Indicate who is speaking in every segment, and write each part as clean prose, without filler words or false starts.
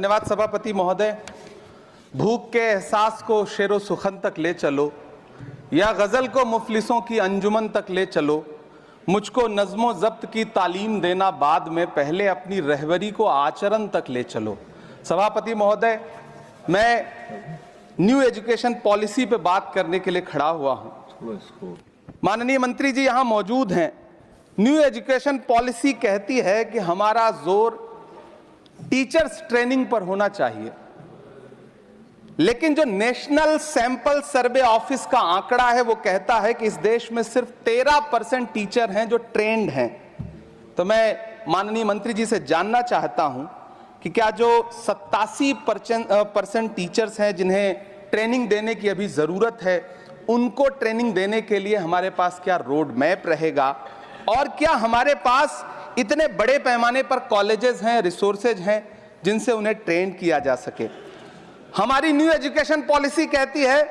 Speaker 1: धन्यवाद सभापति महोदय। भूख के एहसास को शेरो सुखन तक ले चलो, या गजल को मुफलिसों की अंजुमन तक ले चलो। मुझको नज़्मो ज़ब्त की तालीम देना बाद में, पहले अपनी रहबरी को आचरण तक ले चलो। सभापति महोदय, मैं न्यू एजुकेशन पॉलिसी पे बात करने के लिए खड़ा हुआ हूं। माननीय मंत्री जी यहां मौजूद हैं। न्यू एजुकेशन पॉलिसी कहती है कि हमारा जोर टीचर्स ट्रेनिंग पर होना चाहिए, लेकिन जो नेशनल सैंपल सर्वे ऑफिस का आंकड़ा है वो कहता है कि इस देश में सिर्फ 13% टीचर हैं जो ट्रेंड हैं। तो मैं माननीय मंत्री जी से जानना चाहता हूं कि क्या जो 87% टीचर्स हैं जिन्हें ट्रेनिंग देने की अभी जरूरत है, उनको ट्रेनिंग देने के लिए हमारे पास क्या रोड मैप रहेगा, और क्या हमारे पास इतने बड़े पैमाने पर कॉलेजेस हैं, रिसोर्सेज हैं जिनसे उन्हें ट्रेन किया जा सके। हमारी न्यू एजुकेशन पॉलिसी कहती है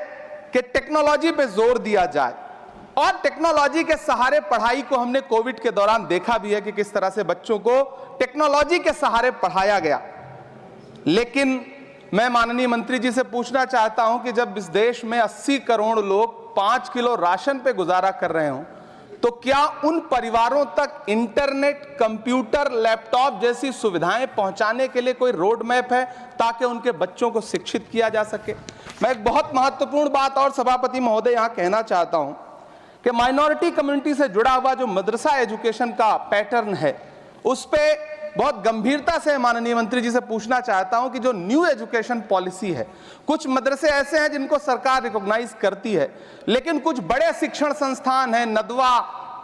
Speaker 1: कि टेक्नोलॉजी पे जोर दिया जाए, और टेक्नोलॉजी के सहारे पढ़ाई को हमने कोविड के दौरान देखा भी है कि किस तरह से बच्चों को टेक्नोलॉजी के सहारे पढ़ाया गया। लेकिन मैं माननीय मंत्री जी से पूछना चाहता हूं कि जब इस देश में 80 करोड़ लोग 5 किलो राशन पे गुजारा कर रहे हों, तो क्या उन परिवारों तक इंटरनेट, कंप्यूटर, लैपटॉप जैसी सुविधाएं पहुंचाने के लिए कोई रोड मैप है ताकि उनके बच्चों को शिक्षित किया जा सके? मैं एक बहुत महत्वपूर्ण बात और सभापति महोदय यहां कहना चाहता हूं कि माइनॉरिटी कम्युनिटी से जुड़ा हुआ जो मदरसा एजुकेशन का पैटर्न है, उस पे बहुत गंभीरता से माननीय मंत्री जी से पूछना चाहता हूं कि जो न्यू एजुकेशन पॉलिसी है, कुछ मदरसे ऐसे हैं जिनको सरकार रिकॉग्नाइज करती है, लेकिन कुछ बड़े शिक्षण संस्थान हैं, नदवा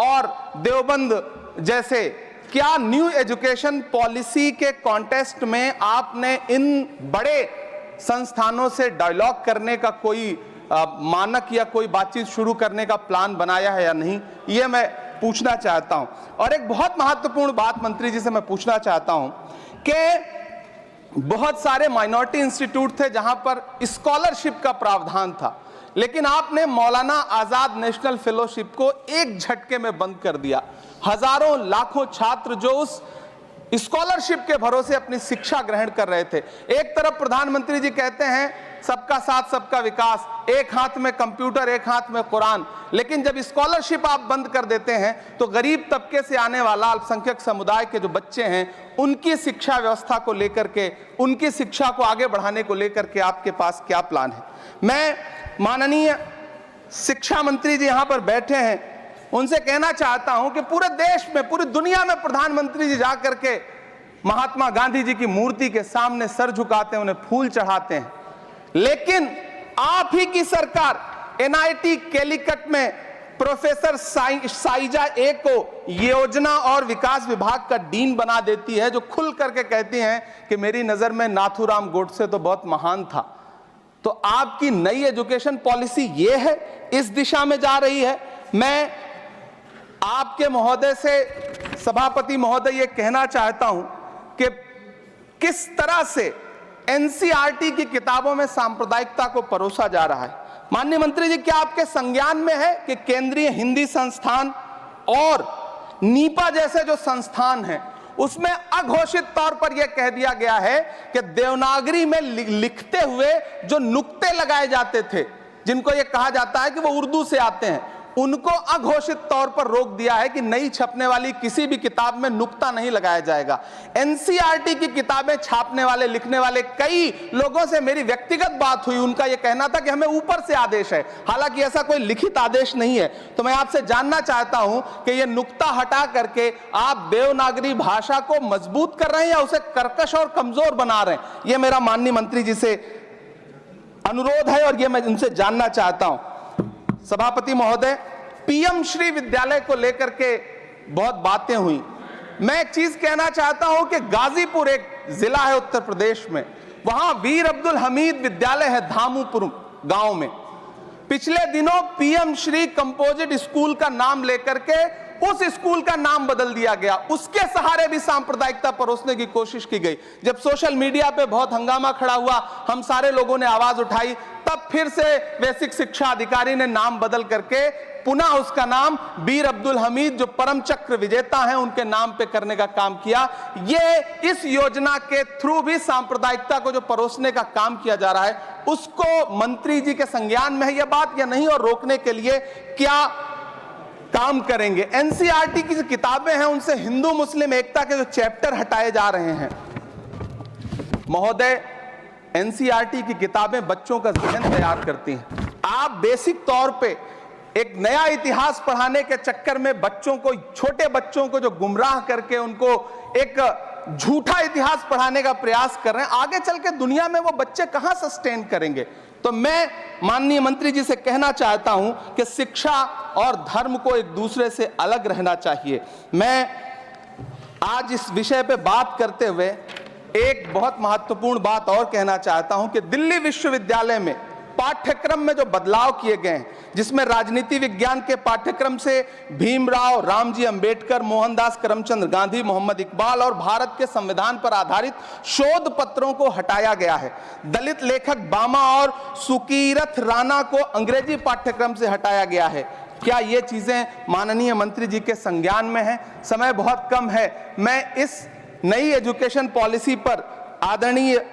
Speaker 1: और देवबंद जैसे, क्या न्यू एजुकेशन पॉलिसी के कॉन्टेस्ट में आपने इन बड़े संस्थानों से डायलॉग करने का कोई मानक या कोई बातचीत शुरू करने का प्लान बनाया है या नहीं, ये मैं पूछना चाहता हूं। और एक बहुत महत्वपूर्ण बात मंत्री जी से मैं पूछना चाहता हूं कि बहुत सारे माइनॉरिटी इंस्टीट्यूट थे जहां पर स्कॉलरशिप का प्रावधान था, लेकिन आपने मौलाना आजाद नेशनल फेलोशिप को एक झटके में बंद कर दिया। हजारों लाखों छात्र जो उस स्कॉलरशिप के भरोसे अपनी शिक्षा ग्रहण कर रहे थे। एक तरफ प्रधानमंत्री जी कहते हैं सबका साथ सबका विकास, एक हाथ में कंप्यूटर एक हाथ में कुरान, लेकिन जब स्कॉलरशिप आप बंद कर देते हैं तो गरीब तबके से आने वाला अल्पसंख्यक समुदाय के जो बच्चे हैं, उनकी शिक्षा व्यवस्था को लेकर के, उनकी शिक्षा को आगे बढ़ाने को लेकर के आपके पास क्या प्लान है? मैं माननीय शिक्षा मंत्री जी यहां पर बैठे हैं, उनसे कहना चाहता हूं कि पूरे देश में, पूरी दुनिया में प्रधानमंत्री जी जाकर के महात्मा गांधी जी की मूर्ति के सामने सर झुकाते हैं, उन्हें फूल चढ़ाते हैं, लेकिन आप ही की सरकार एनआईटी कैलीकट में प्रोफेसर साइजा ए को योजना और विकास विभाग का डीन बना देती है, जो खुल करके कहती हैं कि मेरी नजर में नाथूराम गोडसे तो बहुत महान था। तो आपकी नई एजुकेशन पॉलिसी ये है, इस दिशा में जा रही है। मैं आपके महोदय से, सभापति महोदय, ये कहना चाहता हूं कि किस तरह से एनसीईआरटी की किताबों में सांप्रदायिकता को परोसा जा रहा है। माननीय मंत्री जी, क्या आपके संज्ञान में है कि केंद्रीय हिंदी संस्थान और नीपा जैसे जो संस्थान हैं, उसमें अघोषित तौर पर यह कह दिया गया है कि देवनागरी में लिखते हुए जो नुक्ते लगाए जाते थे, जिनको यह कहा जाता है कि वो उर्दू से आते हैं, उनको अघोषित तौर पर रोक दिया है कि नई छपने वाली किसी भी किताब में नुक्ता नहीं लगाया जाएगा। एनसीईआरटी की किताबें छापने वाले, लिखने वाले कई लोगों से मेरी व्यक्तिगत बात हुई, उनका यह कहना था कि हमें ऊपर से आदेश है, हालांकि ऐसा कोई लिखित आदेश नहीं है। तो मैं आपसे जानना चाहता हूं कि यह नुक्ता हटा करके आप देवनागरी भाषा को मजबूत कर रहे हैं या उसे कर्कश और कमजोर बना रहे हैं? यह मेरा माननीय मंत्री जी से अनुरोध है और यह मैं उनसे जानना चाहता हूं। सभापति महोदय, पीएम श्री विद्यालय को लेकर के बहुत बातें हुई। मैं एक चीज कहना चाहता हूं कि गाजीपुर एक जिला है उत्तर प्रदेश में, वहां वीर अब्दुल हमीद विद्यालय है धामूपुर गांव में। पिछले दिनों पीएम श्री कंपोजिट स्कूल का नाम लेकर के उस स्कूल का नाम बदल दिया गया, उसके सहारे भी सांप्रदायिकता परोसने की कोशिश की गई। जब सोशल मीडिया पे बहुत हंगामा खड़ा हुआ, हम सारे लोगों ने आवाज उठाई, तब फिर से बेसिक शिक्षा अधिकारी ने नाम बदल करके पुनः उसका नाम बीर अब्दुल हमीद, जो परम चक्र विजेता हैं, उनके नाम पे करने का काम किया। ये इस योजना के थ्रू भी सांप्रदायिकता को जो परोसने का काम किया जा रहा है, उसको मंत्री जी के संज्ञान में है यह बात या नहीं, और रोकने के लिए क्या काम करेंगे। एनसीईआरटी की जो किताबें हैं उनसे हिंदू मुस्लिम एकता के जो चैप्टर हटाए जा रहे हैं। महोदय, एनसीईआरटी की किताबें बच्चों का ज़हन तैयार करती हैं। आप बेसिक तौर पे एक नया इतिहास पढ़ाने के चक्कर में बच्चों को, छोटे बच्चों को जो गुमराह करके उनको एक झूठा इतिहास पढ़ाने का प्रयास कर रहे हैं, आगे चल के दुनिया में वो बच्चे कहां सस्टेन करेंगे। तो मैं माननीय मंत्री जी से कहना चाहता हूं कि शिक्षा और धर्म को एक दूसरे से अलग रहना चाहिए। मैं आज इस विषय पे बात करते हुए एक बहुत महत्वपूर्ण बात और कहना चाहता हूं कि दिल्ली विश्वविद्यालय में पाठ्यक्रम में जो बदलाव किए गए हैं, जिसमें राजनीति विज्ञान के पाठ्यक्रम से भीमराव, रामजी अंबेडकर, मोहनदास करमचंद गांधी, मोहम्मद इकबाल और भारत के संविधान पर आधारित शोध पत्रों को हटाया गया है। दलित लेखक बामा और सुकीरथ राणा को अंग्रेजी पाठ्यक्रम से हटाया गया है। क्या ये चीजें माननीय मंत्री जी के संज्ञान में है? समय बहुत कम है। मैं इस नई एजुकेशन पॉलिसी पर आदरणीय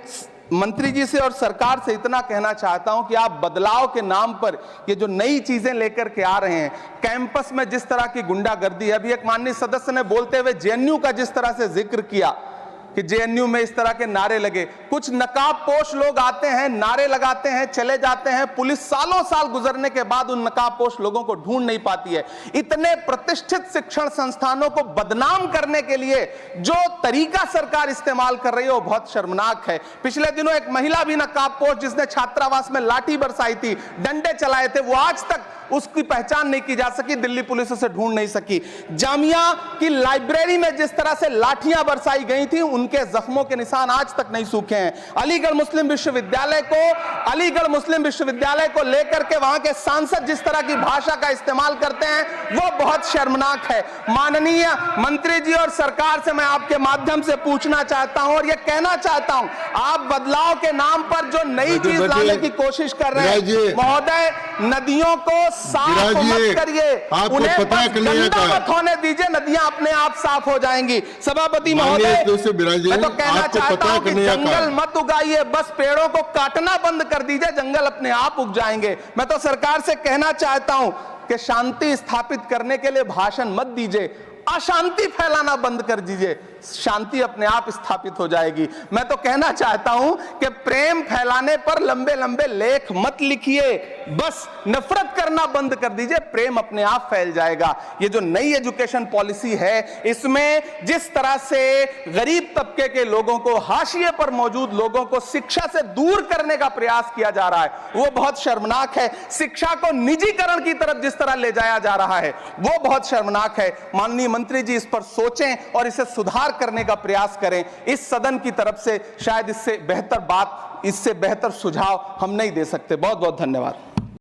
Speaker 1: मंत्री जी से और सरकार से इतना कहना चाहता हूं कि आप बदलाव के नाम पर ये जो नई चीजें लेकर के आ रहे हैं, कैंपस में जिस तरह की गुंडागर्दी है, अभी एक माननीय सदस्य ने बोलते हुए जेएनयू का जिस तरह से जिक्र किया कि जेएनयू में इस तरह के नारे लगे, कुछ नकाबपोश लोग आते हैं, नारे लगाते हैं, चले जाते हैं, पुलिस सालों साल गुजरने के बाद उन नकाबपोश लोगों को ढूंढ नहीं पाती है। इतने प्रतिष्ठित शिक्षण संस्थानों को बदनाम करने के लिए जो तरीका सरकार इस्तेमाल कर रही है वो बहुत शर्मनाक है। पिछले दिनों एक महिला भी नकाबपोश, जिसने छात्रावास में लाठी बरसाई थी, डंडे चलाए थे, वो आज तक उसकी पहचान नहीं की जा सकी, दिल्ली पुलिस उसे ढूंढ नहीं सकी। जामिया की लाइब्रेरी में जिस तरह से लाठियां बरसाई गई थी, उनके जख्मों के निशान आज तक नहीं सूखे हैं। अलीगढ़ मुस्लिम विश्वविद्यालय को लेकर के वहां के सांसद जिस तरह की भाषा का इस्तेमाल करते हैं, वो बहुत शर्मनाक है। माननीय मंत्री जी और सरकार से मैं आपके माध्यम से पूछना चाहता हूं और यह कहना चाहता हूं, आप बदलाव के नाम पर जो नई चीज लाने की कोशिश कर रहे हैं, महोदय, नदियों को साफ मत करिए, उन्हें गंदा मत होने दीजिए, नदियां अपने आप साफ हो जाएंगी। सभापति महोदय, मैं तो कहना चाहता हूं कि जंगल मत उगाइए, बस पेड़ों को काटना बंद कर दीजिए, जंगल अपने आप उग जाएंगे। मैं तो सरकार से कहना चाहता हूं कि शांति स्थापित करने के लिए भाषण मत दीजिए, अशांति फैलाना बंद कर दीजिए, शांति अपने आप स्थापित हो जाएगी। मैं तो कहना चाहता हूं कि प्रेम फैलाने पर लंबे लंबे लेख मत लिखिए, बस नफरत करना बंद कर दीजिए, प्रेम अपने आप फैल जाएगा। ये जो नई एजुकेशन पॉलिसी है, इसमें जिस तरह से गरीब तबके के लोगों को, हाशिए पर मौजूद लोगों को शिक्षा से दूर करने का प्रयास किया जा रहा है, वो बहुत शर्मनाक है। शिक्षा को निजीकरण की तरफ जिस तरह ले जाया जा रहा है, वो बहुत शर्मनाक है। माननीय मंत्री जी इस पर सोचें और इसे सुधार करने का प्रयास करें। इस सदन की तरफ से शायद इससे बेहतर बात, इससे बेहतर सुझाव हम नहीं दे सकते। बहुत बहुत धन्यवाद।